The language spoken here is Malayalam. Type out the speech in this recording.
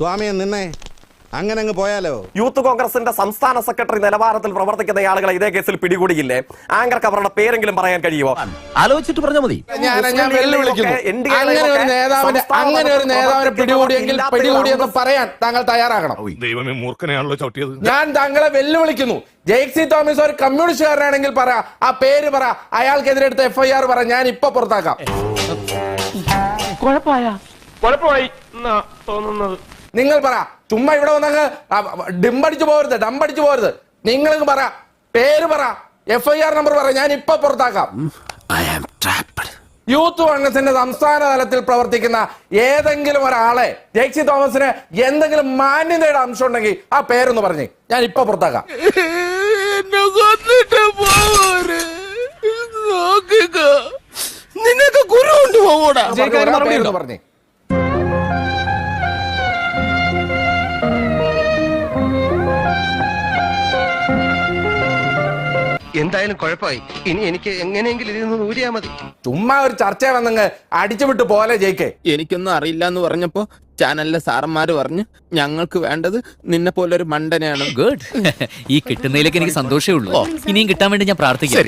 സ്വാമിയെ നിന്നേ, അങ്ങനെ അങ്ങ് പോയാലോ? യൂത്ത് കോൺഗ്രസിന്റെ സംസ്ഥാന സെക്രട്ടറി നിലവാരത്തിൽ പ്രവർത്തിക്കുന്ന ആളുകളെ ഇതേ കേസിൽ പിടികൂടിയില്ലേ? ആങ്കർക്ക് അവരുടെ പേരെങ്കിലും പറയാൻ കഴിയുമോ? ആലോചിച്ചിട്ട് പറഞ്ഞാൽ മതി. ഞാൻ വെല്ലുവിളിക്കുന്നു. അങ്ങനെ ഒരു നേതാവിനെ പിടികൂടിയെങ്കിൽ പിടികൂടിയെന്ന് പറയാൻ താങ്കൾ തയ്യാറാകണം. ദൈവമേ, മൂർഖനെയാണല്ലോ ചവിട്ടിയത്. ഞാൻ താങ്കളെ വെല്ലുവിളിക്കുന്നു. ജെയ്സി തോമസ് ഒരു കമ്മ്യൂണിസ്റ്റുകാരനാണെങ്കിൽ പറ, ആ പേര് പറ, അയാൾക്കെതിരെ എടുത്ത FIR പറ, ഞാൻ ഇപ്പൊ പുറത്താക്കാം. കുഴപ്പമായി തോന്നുന്നത്. നിങ്ങൾ പറ, ചുമ്മാ ഇവിടെ വന്നങ്ങ് ഡംപടിച്ചു പോകരുത്. നിങ്ങൾക്ക് പറ, പേര് പറ, FIR നമ്പർ പറ, ഞാൻ ഇപ്പൊ പുറത്താക്കാം. യൂത്ത് കോൺഗ്രസിന്റെ സംസ്ഥാന തലത്തിൽ പ്രവർത്തിക്കുന്ന ഏതെങ്കിലും ഒരാളെ, ജെയ്സി തോമസിന് എന്തെങ്കിലും മാന്യതയുടെ അംശം ഉണ്ടെങ്കിൽ ആ പേരൊന്ന് പറഞ്ഞേ, ഞാൻ ഇപ്പൊ പുറത്താക്കാം. നിനക്ക് ഗുരു കൊണ്ടുപോകൂടാ പറഞ്ഞേ. എന്തായാലും കുഴപ്പമായി. ഇനി എനിക്ക് എങ്ങനെയെങ്കിലും ഇതിൽ നിന്ന് ഊരിയാ മതി. ചുമ്മാ ഒരു ചർച്ച വന്നങ്ങ് അടിച്ചുവിട്ട് പോലെ ജയിക്കേ. എനിക്കൊന്നും അറിയില്ല എന്ന് പറഞ്ഞപ്പോ ചാനലിലെ സാറന്മാര് പറഞ്ഞു ഞങ്ങൾക്ക് വേണ്ടത് നിന്നെ പോലെ ഒരു മണ്ടനെയാണ്. ഗുഡ്. ഈ കിട്ടുന്നതിലേക്ക് എനിക്ക് സന്തോഷമേ ഉള്ളൂ. ഇനിയും കിട്ടാൻ വേണ്ടി ഞാൻ പ്രാർത്ഥിക്കാം.